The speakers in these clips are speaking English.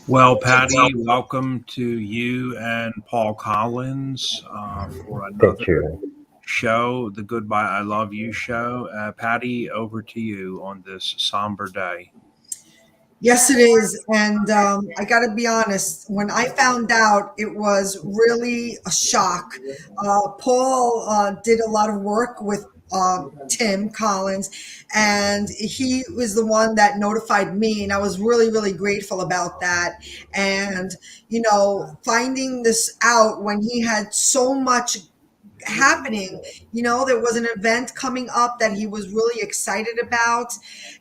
Well, Patty, welcome to you and Paul Collins for Thank another you. show, the Goodbye I Love You show. Patty, over to you on this somber day. Yes, it is. And I got to be honest, when I found out, it was really a shock. Paul did a lot of work with Tim Collins, and he was the one that notified me. And I was really, really grateful about that. And, finding this out when he had so much happening. There was an event coming up that he was really excited about.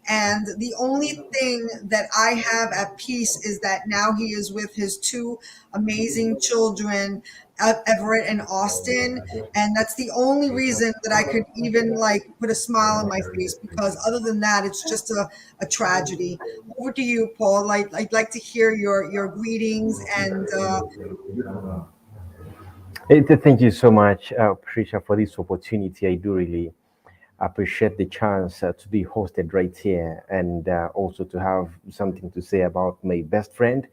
And the only thing that I have at peace is that now he is with his two amazing children, Everett and Austin. And that's the only reason that I could even like put a smile on my face, because other than that, it's just a tragedy. Over to you, Paul. I'd like to hear your greetings and Thank you so much, Patricia, for this opportunity. I do really appreciate the chance to be hosted right here and also to have something to say about my best friend,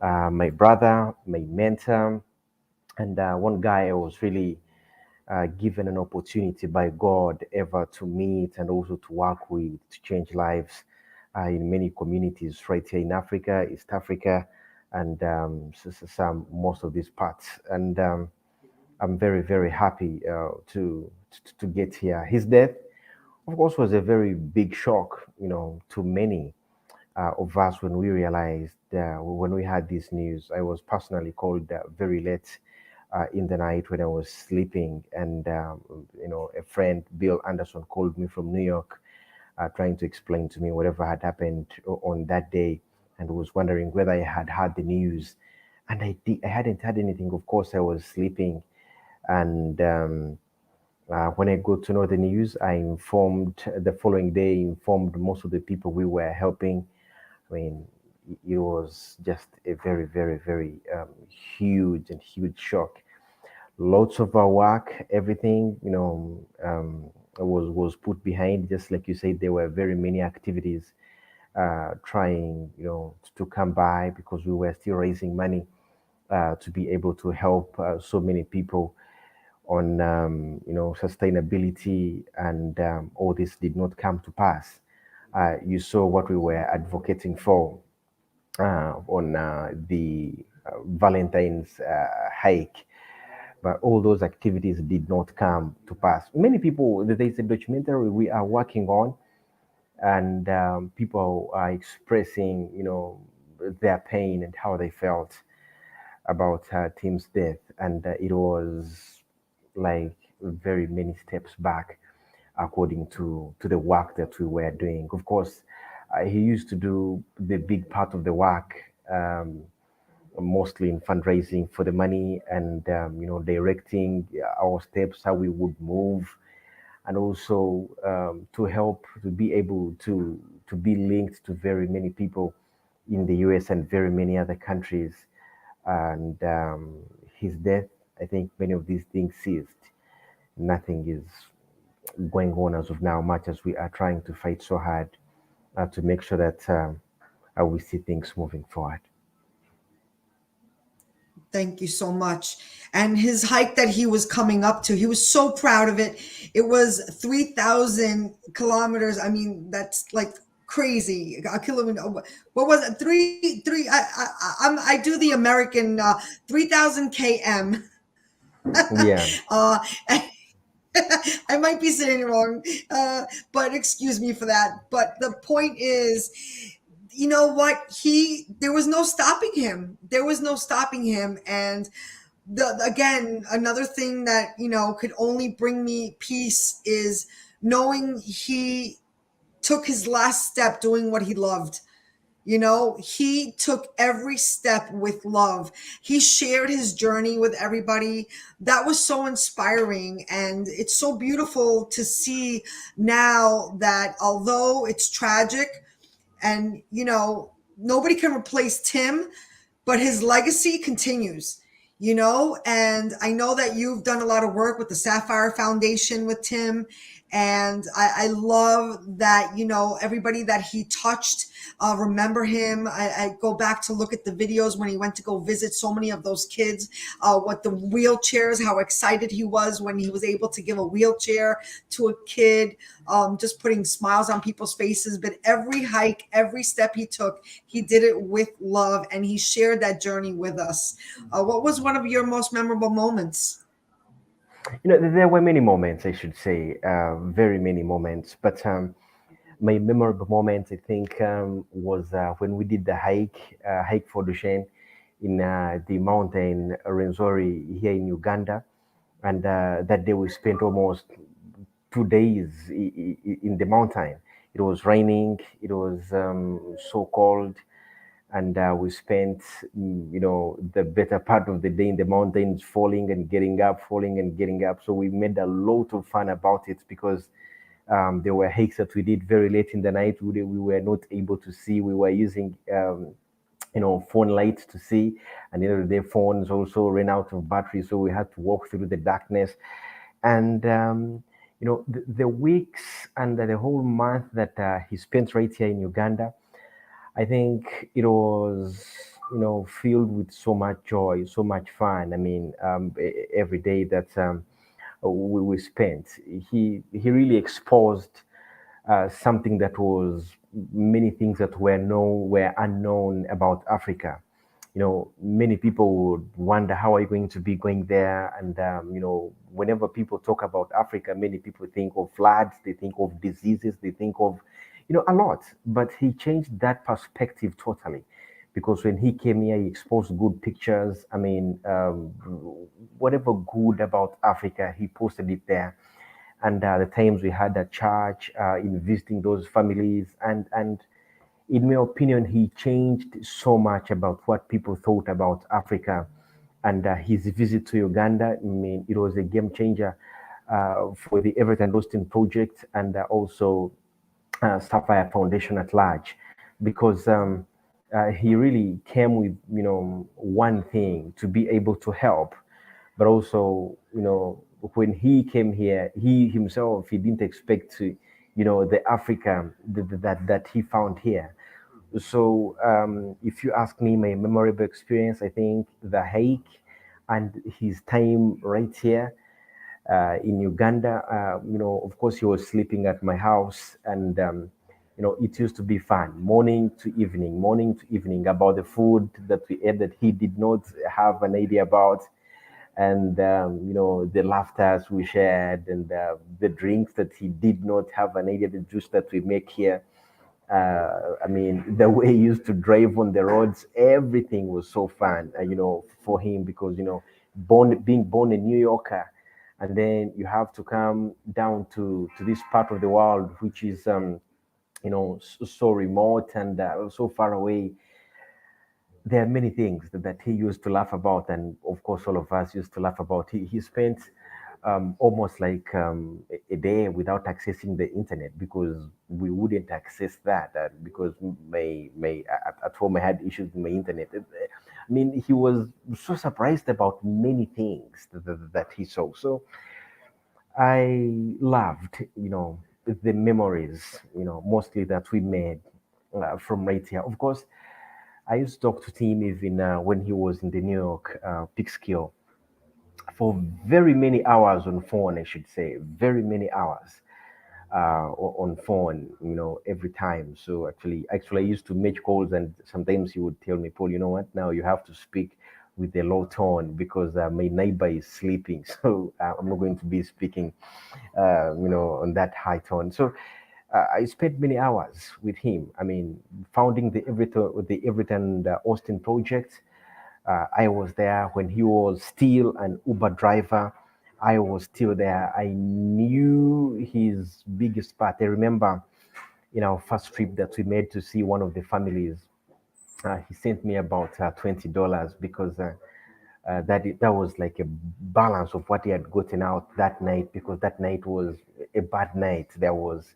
my brother, my mentor, and one guy I was really given an opportunity by God ever to meet and also to work with to change lives in many communities right here in Africa, East Africa, and some most of these parts. And I'm very, very happy to get here. His death, of course, was a very big shock, to many of us when we realized when we had this news. I was personally called very late in the night when I was sleeping, and a friend, Bill Anderson, called me from New York, trying to explain to me whatever had happened on that day, and was wondering whether I had heard the news, and I hadn't heard anything. Of course, I was sleeping, and when I got to know the news, I informed the following day, informed most of the people we were helping. I mean, it was just a very, very, very huge shock. Lots of our work, everything, was put behind. Just like you said, there were very many activities trying, to come by because we were still raising money to be able to help so many people on sustainability, and all this did not come to pass. You saw what we were advocating for on the Valentine's hike, but all those activities did not come to pass. Many people, there's a documentary we are working on, and people are expressing, their pain and how they felt about Tim's death, and it was like very many steps back according to the work that we were doing. Of course, he used to do the big part of the work, mostly in fundraising for the money, and directing our steps, how we would move, and also to help to be able to be linked to very many people in the US and very many other countries. And his death, I think many of these things ceased. Nothing is going on as of now, much as we are trying to fight so hard to make sure that we see things moving forward. thank you so much. And his hike that he was coming up to, he was so proud of it. It was 3,000 kilometers. I mean, that's like crazy. A kilometer. What was it? Three. I do the American 3,000 km. Yeah. uh, I might be saying it wrong, but excuse me for that. But the point is, you know what? There was no stopping him. There was no stopping him. And again, another thing that, could only bring me peace is knowing he took his last step doing what he loved. He took every step with love. He shared his journey with everybody. That was so inspiring. And it's so beautiful to see now that although it's tragic and, nobody can replace Tim, but his legacy continues. And I know that you've done a lot of work with the Sapphire Foundation with Tim, And I love that, everybody that he touched, remember him. I go back to look at the videos when he went to go visit so many of those kids, what the wheelchairs, how excited he was when he was able to give a wheelchair to a kid, just putting smiles on people's faces. But every hike, every step he took, he did it with love, and he shared that journey with us. What was one of your most memorable moments? There were many moments, I should say, very many moments. But my memorable moment, I think, was when we did the hike for Duchenne in the mountain Rwenzori here in Uganda. And that day we spent almost 2 days in the mountain. It was raining. It was so cold, and we spent the better part of the day in the mountains, falling and getting up, falling and getting up. So we made a lot of fun about it, because there were hikes that we did very late in the night. We were not able to see. We were using phone lights to see, and their phones also ran out of battery, so we had to walk through the darkness. And the weeks and the whole month that he spent right here in Uganda, I think it was, filled with so much joy, so much fun. I mean, every day that we spent, he really exposed something that was many things that were unknown about Africa. Many people would wonder, how are you going to be going there? And whenever people talk about Africa, many people think of floods, they think of diseases, they think of a lot. But he changed that perspective totally, because when he came here, he exposed good pictures. I mean, whatever good about Africa, he posted it there. And the times we had at church, in visiting those families, and in my opinion, he changed so much about what people thought about Africa. And his visit to Uganda, I mean, it was a game changer for the Everett and Austin project, and also Sapphire Foundation at large, because he really came with one thing, to be able to help. But also, when he came here, he himself, he didn't expect to, the Africa that he found here. So if you ask me, my memorable experience, I think the hike and his time right here in Uganda. Of course, he was sleeping at my house, and it used to be fun, morning to evening, about the food that we ate that he did not have an idea about, and the laughters we shared, and the drinks that he did not have an idea, the juice that we make here. I mean, the way he used to drive on the roads, everything was so fun, for him, because, being born a New Yorker, and then you have to come down to this part of the world, which is, so remote and so far away. There are many things that he used to laugh about, and of course, all of us used to laugh about. He spent almost like a day without accessing the internet, because we wouldn't access that, because my at home I had issues with my internet. I mean, he was so surprised about many things that he saw. So I loved, the memories, mostly that we made from right here. Of course, I used to talk to Tim even when he was in the New York Peekskill, for very many hours on phone, I should say, very many hours on phone, every time. So actually, I used to make calls, and sometimes he would tell me, Paul, you know what? Now you have to speak with a low tone, because my neighbor is sleeping, so I'm not going to be speaking, on that high tone. So I spent many hours with him. I mean, founding the Everett and Austin project. I was there when he was still an Uber driver. I was still there. I knew his biggest part. I remember in our first trip that we made to see one of the families, he sent me about $20, because that was like a balance of what he had gotten out that night, because that night was a bad night. There was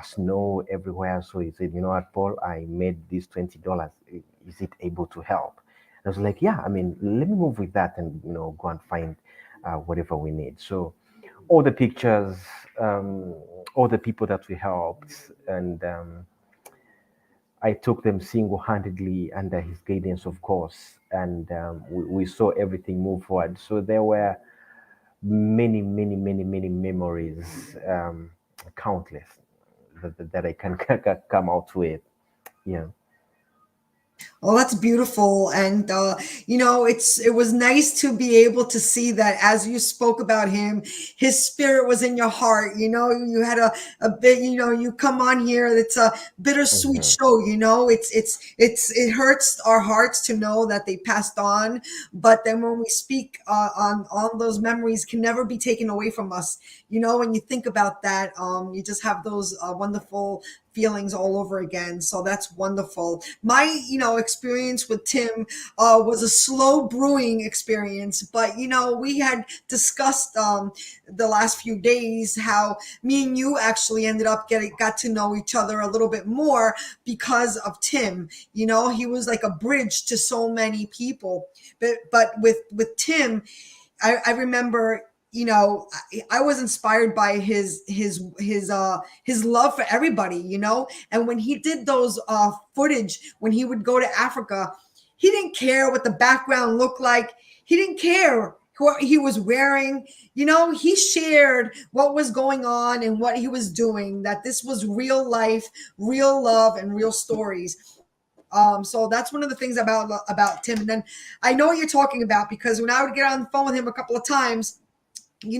snow everywhere. So he said, you know what, Paul, I made this $20. Is it able to help? I was like, yeah, I mean, let me move with that, and go and find whatever we need. So all the pictures, all the people that we helped, and I took them single-handedly under his guidance, of course, and we saw everything move forward. So there were many, many, many, many memories, countless, that I can come out with. Yeah. Oh, that's beautiful. And it was nice to be able to see that as you spoke about him, his spirit was in your heart. You had a bit, you come on here, it's a bittersweet Mhm. show, it hurts our hearts to know that they passed on. But then when we speak on those memories can never be taken away from us. When you think about that, you just have those wonderful feelings all over again. So that's wonderful. My, experience with Tim was a slow brewing experience, but we had discussed the last few days how me and you actually ended up got to know each other a little bit more because of Tim. He was like a bridge to so many people. But with Tim, I remember, I was inspired by his love for everybody, and when he did those footage when he would go to Africa, he didn't care what the background looked like. He didn't care what he was wearing. He shared what was going on and what he was doing, that this was real life, real love, and real stories. So that's one of the things about Tim. And then I know what you're talking about, because when I would get on the phone with him a couple of times, you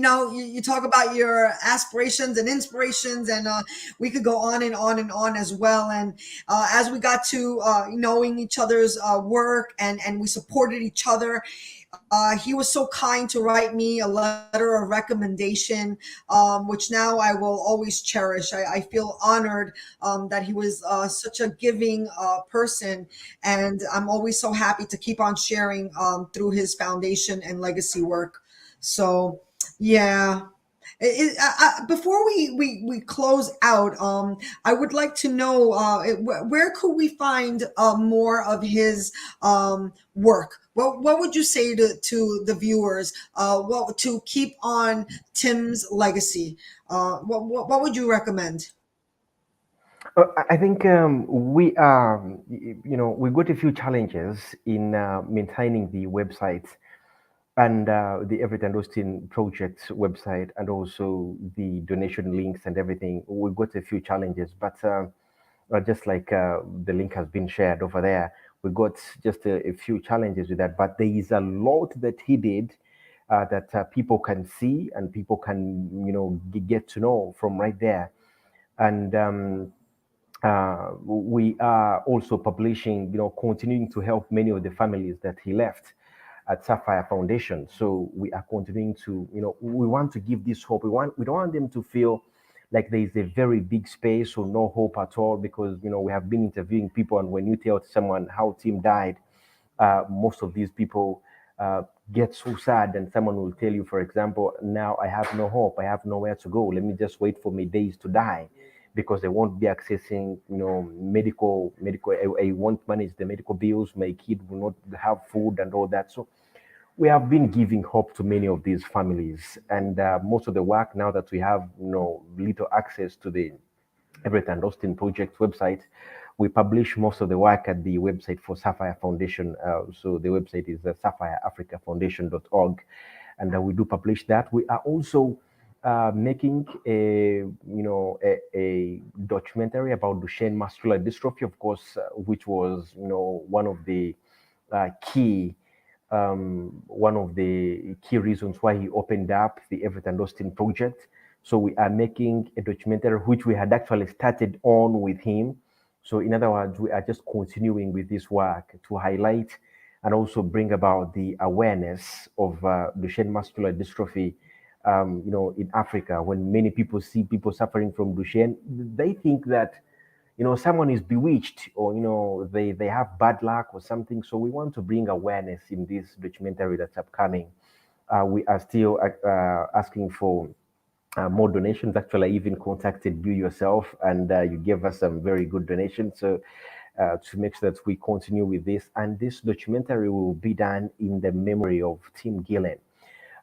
talk about your aspirations and inspirations, and we could go on and on and on as well. And as we got to knowing each other's work, and we supported each other, he was so kind to write me a letter of recommendation, which now I will always cherish. I feel honored that he was such a giving person, and I'm always so happy to keep on sharing through his foundation and legacy work. So, yeah. Before we close out, I would like to know where could we find more of his work? What would you say to the viewers? What to keep on Tim's legacy? What would you recommend? I think we are, we got a few challenges in maintaining the website and the Everything Austin project website, and also the donation links and everything. We've got a few challenges, but just like the link has been shared over there, we got just a few challenges with that. But there is a lot that he did that people can see and people can, get to know from right there. And we are also publishing, continuing to help many of the families that he left at Sapphire Foundation. So we are continuing to, we want to give this hope. We don't want them to feel like there is a very big space or no hope at all, because, we have been interviewing people, and when you tell someone how Tim died, most of these people get so sad, and someone will tell you, for example, now I have no hope, I have nowhere to go. Let me just wait for my days to die, because they won't be accessing, medical. I won't manage the medical bills. My kid will not have food and all that. So we have been giving hope to many of these families, and most of the work, now that we have, little access to the Everett and Austin Project website, we publish most of the work at the website for Sapphire Foundation. So the website is sapphireafricafoundation.org, and we do publish that. We are also making a documentary about Duchenne muscular dystrophy, of course, which was, one of the key one of the key reasons why he opened up the Everett and Austin project. So we are making a documentary which we had actually started on with him. So in other words, we are just continuing with this work to highlight and also bring about the awareness of Duchenne muscular dystrophy. In Africa, when many people see people suffering from Duchenne, they think that someone is bewitched, or they have bad luck or something. So we want to bring awareness in this documentary that's upcoming. We are still asking for more donations. Actually, I even contacted you yourself, and you gave us some very good donations. So to make sure that we continue with this, and this documentary will be done in the memory of Tim Gillen.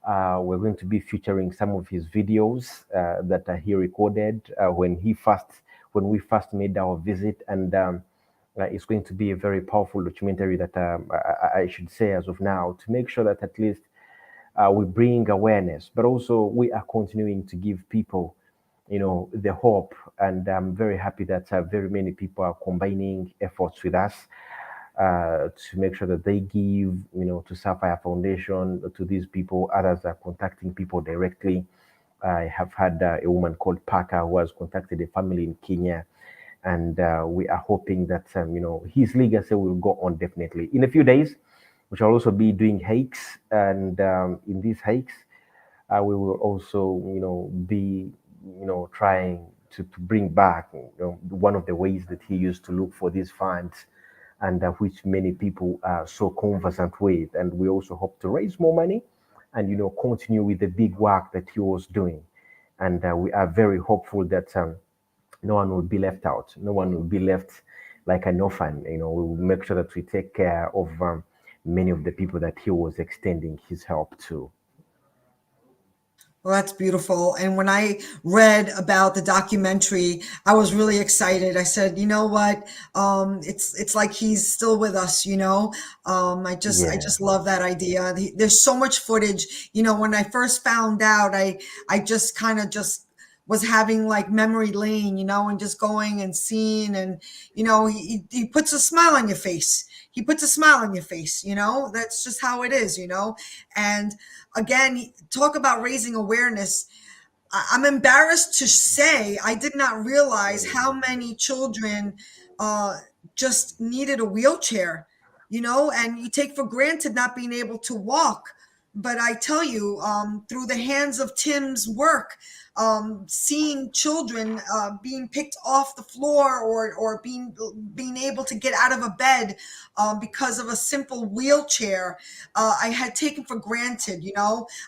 We're going to be featuring some of his videos that he recorded when we first made our visit, and it's going to be a very powerful documentary that I should say as of now, to make sure that at least we bring awareness, but also we are continuing to give people, the hope. And I'm very happy that very many people are combining efforts with us to make sure that they give, to Sapphire Foundation, to these people. Others are contacting people directly. I have had a woman called Parker who has contacted a family in Kenya, and we are hoping that his legacy will go on definitely. In a few days, we shall also be doing hikes, and in these hikes, we will also be trying to bring back one of the ways that he used to look for these funds, and which many people are so conversant with. And we also hope to raise more money and continue with the big work that he was doing. And we are very hopeful that no one will be left out. No one will be left like an orphan. We will make sure that we take care of many of the people that he was extending his help to. Well, that's beautiful. And when I read about the documentary, I was really excited. I said, you know what? It's like he's still with us. I Yeah. just love that idea. There's so much footage. When I first found out, I just kind of just was having like memory lane, and just going and seeing, and he puts a smile on your face. He puts a smile on your face. That's just how it is. And again, talk about raising awareness. I'm embarrassed to say I did not realize how many children just needed a wheelchair, and you take for granted not being able to walk. But I tell you, through the hands of Tim's work, seeing children being picked off the floor, or being able to get out of a bed because of a simple wheelchair, I had taken for granted.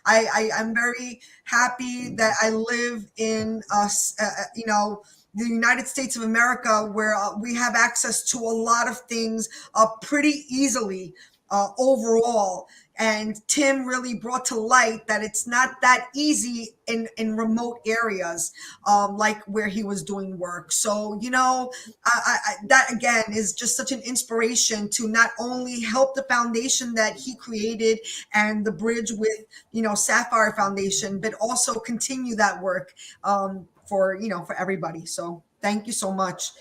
I'm very happy that I live in the United States of America, where we have access to a lot of things pretty easily overall. And Tim really brought to light that it's not that easy in remote areas, like where he was doing work. So, that again is just such an inspiration to not only help the foundation that he created and the bridge with, Sapphire Foundation, but also continue that work for everybody. So thank you so much.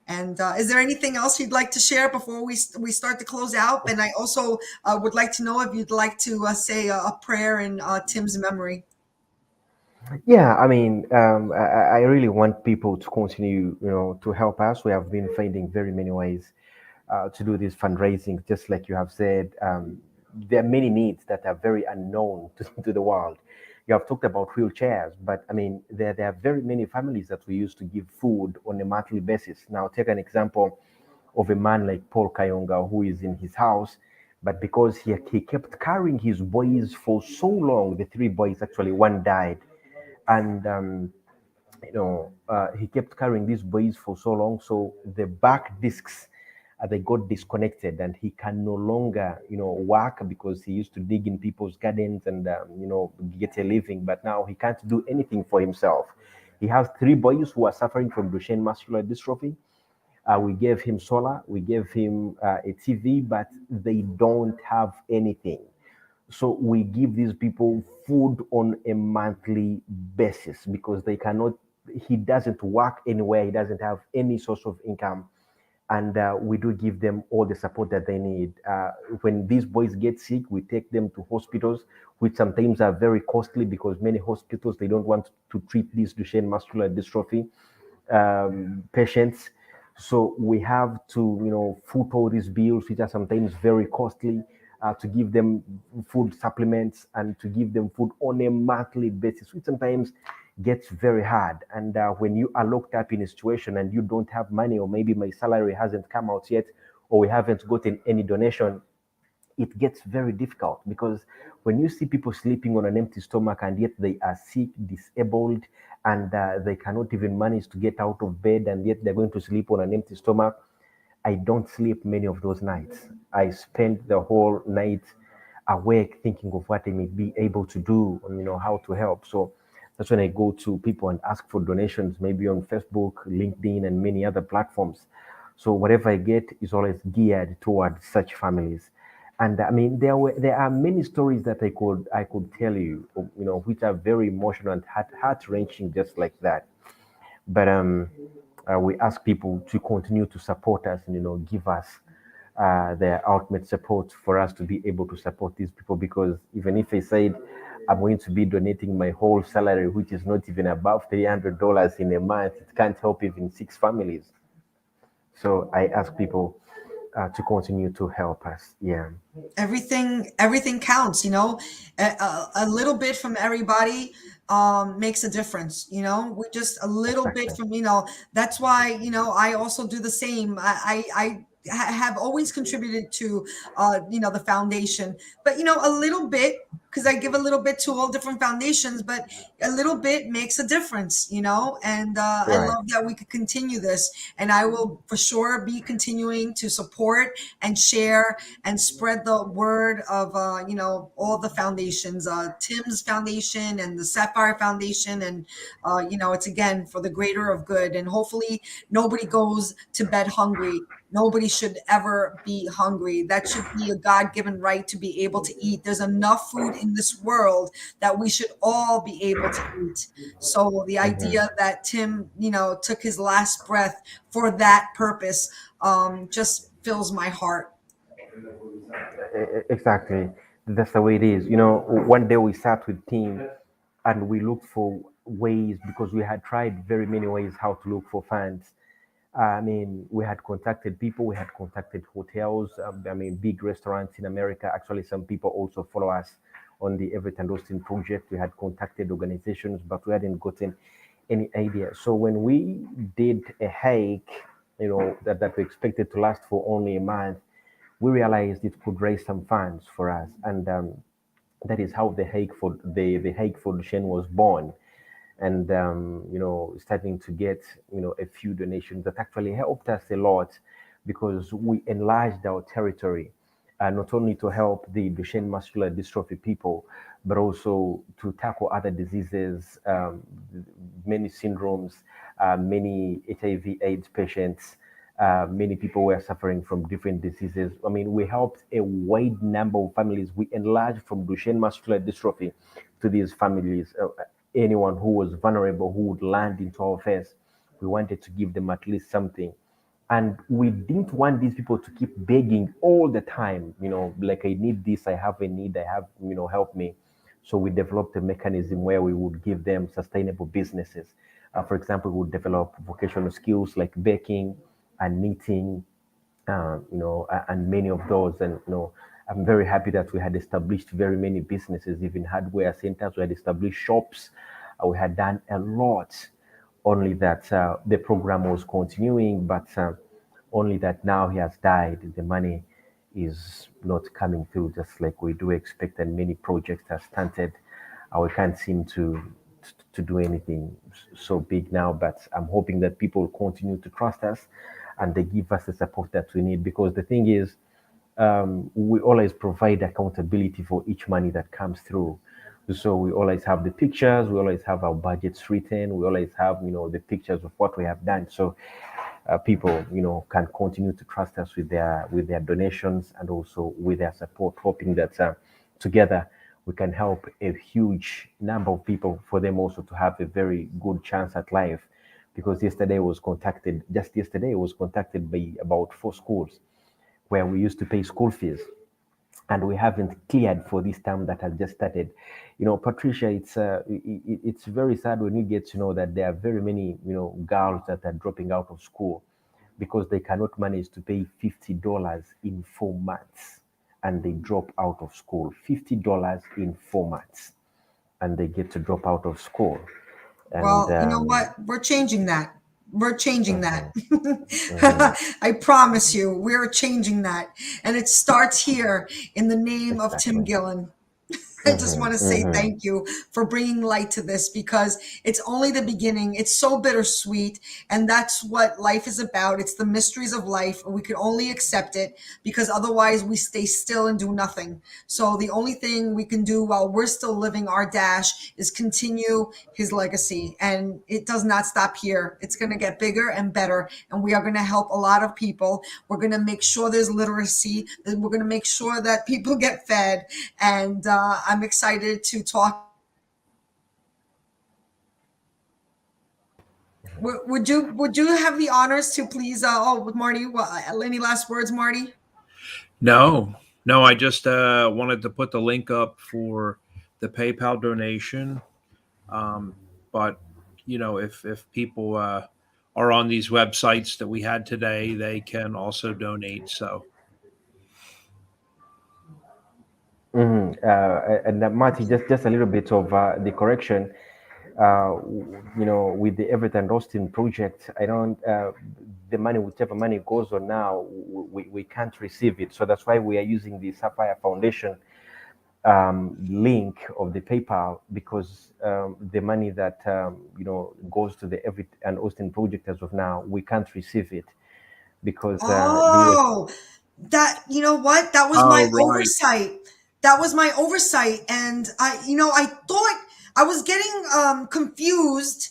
And is there anything else you'd like to share before we start to close out? And I also would like to know if you'd like to say a prayer in Tim's memory. Yeah, I mean, I really want people to continue, to help us. We have been finding very many ways to do this fundraising. Just like you have said, there are many needs that are very unknown to the world. You have talked about wheelchairs, but I mean, there are very many families that we used to give food on a monthly basis. Now, take an example of a man like Paul Kayonga, who is in his house, but because he kept carrying his boys for so long, the three boys, actually, one died. And he kept carrying these boys for so long, so the back discs they got disconnected, and he can no longer work, because he used to dig in people's gardens and get a living, but now he can't do anything for himself. He has three boys who are suffering from Duchenne muscular dystrophy. We gave him solar, we gave him a TV, but they don't have anything. So we give these people food on a monthly basis, because they cannot, he doesn't work anywhere, he doesn't have any source of income. And we do give them all the support that they need. When these boys get sick, we take them to hospitals, which sometimes are very costly, because many hospitals, they don't want to treat these Duchenne muscular dystrophy patients. So we have to, foot all these bills, which are sometimes very costly, to give them food supplements and to give them food on a monthly basis, which sometimes gets very hard. And when you are locked up in a situation and you don't have money, or maybe my salary hasn't come out yet, or we haven't gotten any donation, it gets very difficult, because when you see people sleeping on an empty stomach, and yet they are sick, disabled, and they cannot even manage to get out of bed, and yet they're going to sleep on an empty stomach. I don't sleep many of those nights. I spend the whole night awake, thinking of what they may be able to do, and how to help. So that's when I go to people and ask for donations, maybe on Facebook, LinkedIn, and many other platforms. So whatever I get is always geared towards such families. And I mean, there are many stories that I could tell you, which are very emotional and heart wrenching, just like that. But we ask people to continue to support us and give us their ultimate support for us to be able to support these people. Because even if I said I'm going to be donating my whole salary, which is not even above $300 in a month, it can't help even 6 families. So I ask people to continue to help us. Yeah, Everything counts, a little bit from everybody makes a difference, we just a little bit exactly. from, that's why, I also do the same. I have always contributed to the foundation, but a little bit, because I give a little bit to all different foundations, but a little bit makes a difference, and I Right. love that we could continue this, and I will for sure be continuing to support and share and spread the word of all the foundations, Tim's foundation and the Sapphire Foundation, and it's again for the greater of good, and hopefully nobody goes to bed hungry. Nobody should ever be hungry. That should be a God-given right to be able to eat. There's enough food in this world that we should all be able to eat. So the Mhm. idea that Tim, took his last breath for that purpose, just fills my heart. Exactly. That's the way it is. One day we sat with team and we looked for ways because we had tried very many ways how to look for funds. I mean, we had contacted people, we had contacted hotels, I mean, big restaurants in America. Actually, some people also follow us on the Everett and Austin project. We had contacted organizations, but we hadn't gotten any idea. So when we did a hike, that we expected to last for only a month, we realized it could raise some funds for us. And that is how the hike for Duchenne was born. And starting to get a few donations that actually helped us a lot, because we enlarged our territory, not only to help the Duchenne muscular dystrophy people, but also to tackle other diseases, many syndromes, many HIV/AIDS patients. Many people were suffering from different diseases. I mean, we helped a wide number of families. We enlarged from Duchenne muscular dystrophy to these families. Anyone who was vulnerable, who would land into our face, we wanted to give them at least something. And we didn't want these people to keep begging all the time, like, I need this, I have a need, I have, help me. So we developed a mechanism where we would give them sustainable businesses. For example, we would develop vocational skills like baking and knitting, and many of those. And I'm very happy that we had established very many businesses, even hardware centers. We had established shops. We had done a lot. Only that the program was continuing, but only that now he has died. The money is not coming through just like we do expect, and many projects are stunted. We can't seem to do anything so big now, but I'm hoping that people continue to trust us and they give us the support that we need, because the thing is, we always provide accountability for each money that comes through. So we always have the pictures, we always have our budgets written, we always have the pictures of what we have done. So people can continue to trust us with their donations and also with their support, hoping that together we can help a huge number of people, for them also to have a very good chance at life. Because just yesterday I was contacted by about 4 schools where we used to pay school fees, and we haven't cleared for this term that has just started. Patricia, it's very sad when you get to know that there are very many girls that are dropping out of school because they cannot manage to pay $50 in 4 months, and they drop out of school. $50 in 4 months, and they get to drop out of school. And Well, you know what? We're changing that. We're changing that. mhm, mhm, I promise you, we're changing that. And it starts here in the name of Tim exactly. Gillen. I just want to say thank you for bringing light to this, because it's only the beginning. It's so bittersweet, and that's what life is about. It's the mysteries of life, and we can only accept it, because otherwise we stay still and do nothing. So the only thing we can do while we're still living our dash is continue his legacy, and it does not stop here. It's going to get bigger and better, and we are going to help a lot of people. We're going to make sure there's literacy, and we're going to make sure that people get fed, and I'm excited to talk. Would you have the honors to please? Marty, any last words, Marty? No, I just wanted to put the link up for the PayPal donation. But if people are on these websites that we had today, they can also donate. So. And Marty, just a little bit of the correction. With the Everett and Austin project, I don't. The money, whichever money goes on now, we can't receive it. So that's why we are using the Sapphire Foundation link of the PayPal, because the money that goes to the Everett and Austin project as of now, we can't receive it because that, you know what, that was my oversight. That was my oversight, and I thought I was getting confused,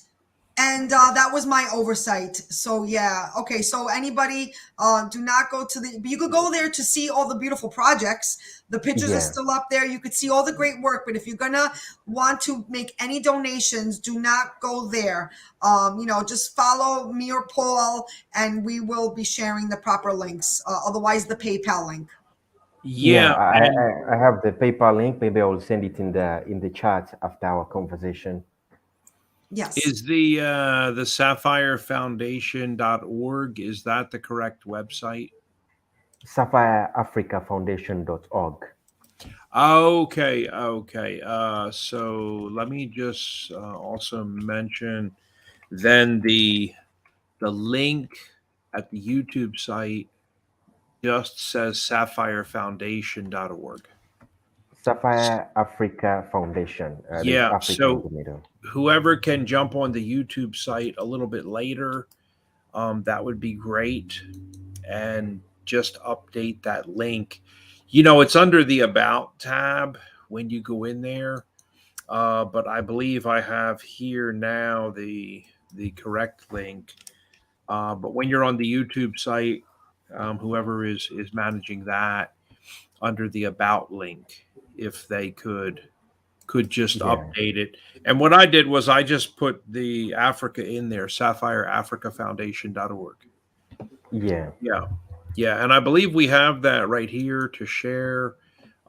and that was my oversight. So yeah, okay. So anybody, do not go to you could go there to see all the beautiful projects. The pictures are still up there. You could see all the great work. But if you're gonna want to make any donations, do not go there. Just follow me or Paul, and we will be sharing the proper links. Otherwise, the PayPal link. Yeah, I have the PayPal link. Maybe I will send it in the chat after our conversation. Yes. Is the sapphirefoundation.org, is that the correct website? SapphireAfricaFoundation.org. Okay. So let me just also mention then the link at the YouTube site just says sapphirefoundation.org. Sapphire Africa Foundation. Yeah. So whoever can jump on the YouTube site a little bit later, that would be great. And just update that link. It's under the About tab when you go in there. But I believe I have here now the correct link. But when you're on the YouTube site, whoever is managing that, under the About link, if they could just update it. And what I did was I just put the Africa in there, sapphireafricafoundation.org. Yeah. And I believe we have that right here to share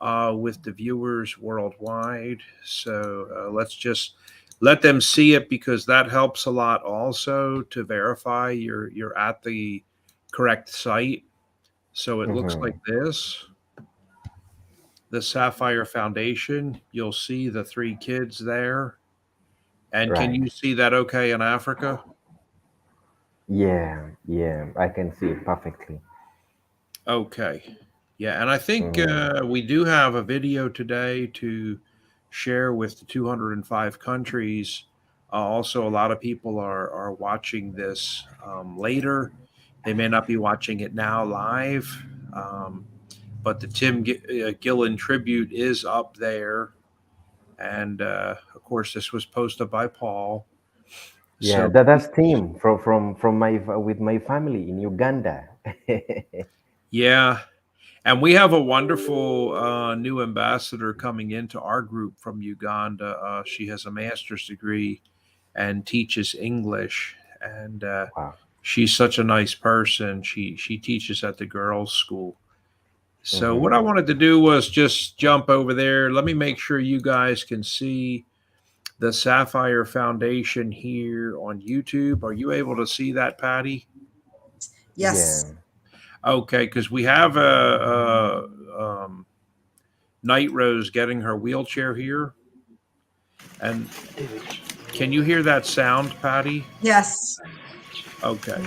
with the viewers worldwide. So let's just let them see it, because that helps a lot also to verify you're at the correct site. So it looks like this. The Sapphire Foundation, you'll see the 3 kids there. And can you see that okay in Africa? Yeah, I can see it perfectly. Okay. Yeah, and I think we do have a video today to share with the 205 countries. Also, a lot of people are watching this later. They may not be watching it now live, but the Tim Gillen tribute is up there. And, of course, this was posted by Paul. Yeah, that's Tim from with my family in Uganda. Yeah. And we have a wonderful new ambassador coming into our group from Uganda. She has a master's degree and teaches English. And she's such a nice person. She teaches at the girls' school. So what I wanted to do was just jump over there. Let me make sure you guys can see the Sapphire Foundation here on YouTube. Are you able to see that, Patty? Yes. Yeah. Okay, because we have a Night Rose getting her wheelchair here. And can you hear that sound, Patty? Yes. Okay.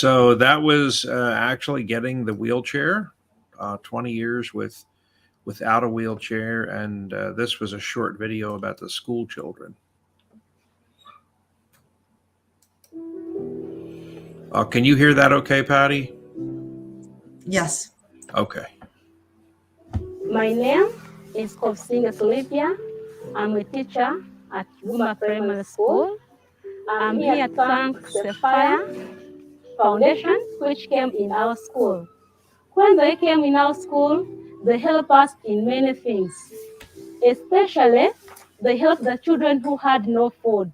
So that was actually getting the wheelchair, 20 years without a wheelchair, and this was a short video about the school children. Can you hear that okay, Patty? Yes. Okay. My name is Kovsinga Sylvia. I'm a teacher at Guma Primary School. I'm here to thank Sapphire Foundation, which came in our school. When they came in our school, they helped us in many things. Especially, they helped the children who had no food.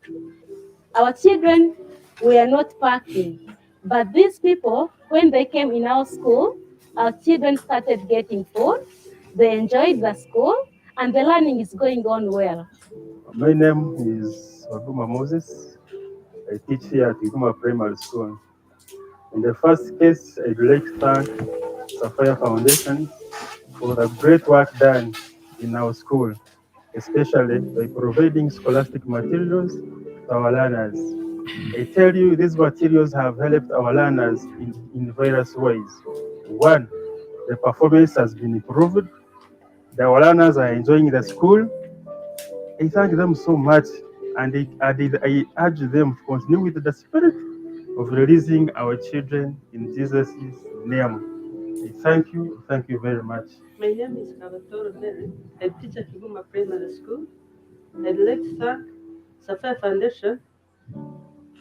Our children were not packing, but these people, when they came in our school, our children started getting food. They enjoyed the school, and the learning is going on well. My name is Oguma Moses. I teach here at Uguma Primary School. In the first case, I'd like to thank Sapphire Foundation for the great work done in our school, especially by providing scholastic materials to our learners. I tell you, these materials have helped our learners in various ways. One, the performance has been improved. Our learners are enjoying the school. I thank them so much, and I urge them to continue with the spirit of releasing our children in Jesus' name. I thank you very much. My name is Kabatoro Mary. I teach at Guma Primary School. I'd like to thank Sapphire Foundation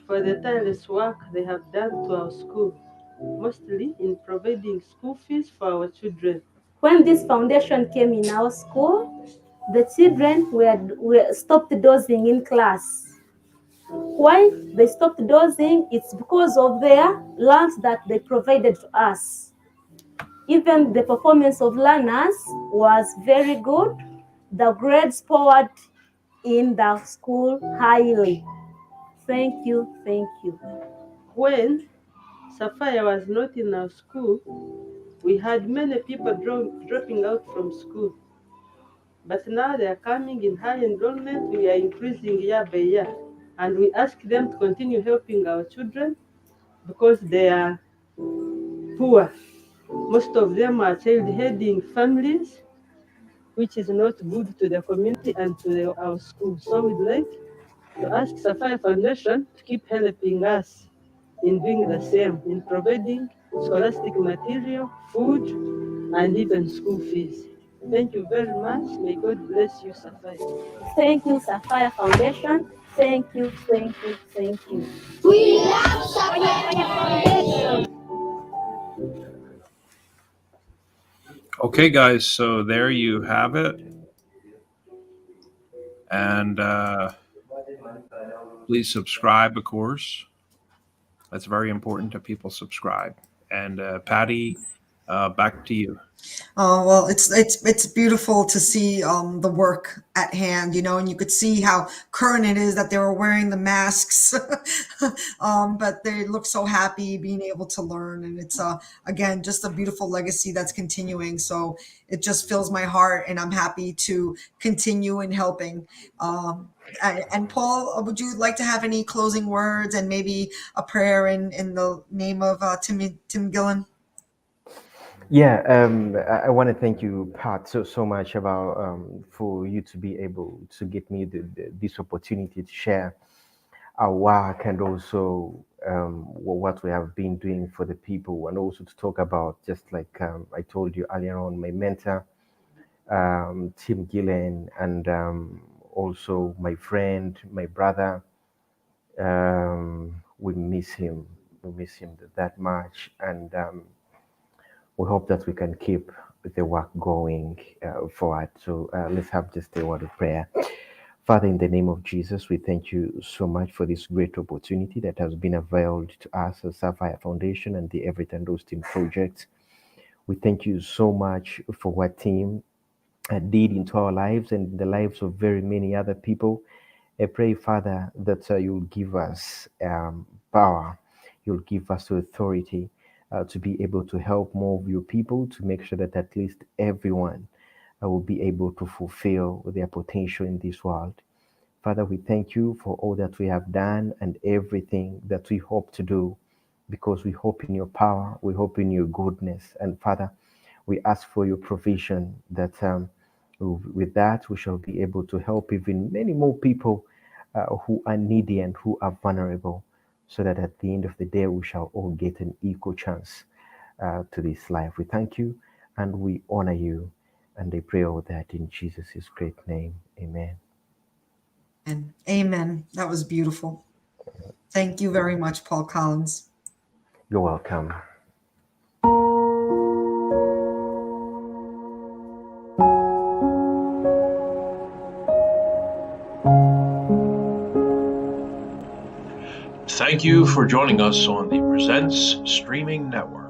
for the tireless work they have done to our school, mostly in providing school fees for our children. When this foundation came in our school, the children were stopped dozing in class. Why they stopped dozing? It's because of their lunch that they provided to us. Even the performance of learners was very good. The grades poured in the school highly. Thank you, thank you. When Sapphire was not in our school, we had many people dropping out from school. But now they are coming in high enrollment. We are increasing year by year. And we ask them to continue helping our children because they are poor. Most of them are child-heading families, which is not good to the community and to our school. So we'd like to ask Sapphire Foundation to keep helping us in doing the same, in providing scholastic material, food, and even school fees. Thank you very much. May God bless you, Sapphire. Thank you, Sapphire Foundation. Thank you, thank you, thank you. We love Sapphire Foundation. Okay, guys, so there you have it. And please subscribe, of course. That's very important that people subscribe. And Patty, back to you. Oh, well, it's beautiful to see the work at hand, and you could see how current it is that they were wearing the masks, but they look so happy being able to learn, and it's again just a beautiful legacy that's continuing. So it just fills my heart, and I'm happy to continue in helping. And Paul, would you like to have any closing words and maybe a prayer in the name of Tim Gillen? Yeah, I want to thank you, Pat, so much about for you to be able to give me this opportunity to share our work and also what we have been doing for the people, and also to talk about, just like I told you earlier on, my mentor, Tim Gillen, and also my friend, my brother. We miss him. We miss him that much, and we hope that we can keep the work going forward. So let's have just a word of prayer. Father, in the name of Jesus, we thank you so much for this great opportunity that has been availed to us as Sapphire Foundation and the Everything Hosting Project. We thank you so much for what Tim did into our lives and the lives of very many other people. I pray, Father, that you'll give us power, you'll give us authority to be able to help more of your people, to make sure that at least everyone will be able to fulfill their potential in this world. Father, we thank you for all that we have done and everything that we hope to do, because we hope in your power, we hope in your goodness. And Father, we ask for your provision that with that we shall be able to help even many more people who are needy and who are vulnerable, so that at the end of the day we shall all get an equal chance to this life. We thank you and we honor you, and I pray all that in Jesus' great name. Amen. And amen. That was beautiful. Thank you very much, Paul Collins. You're welcome. Thank you for joining us on the Presents Streaming Network.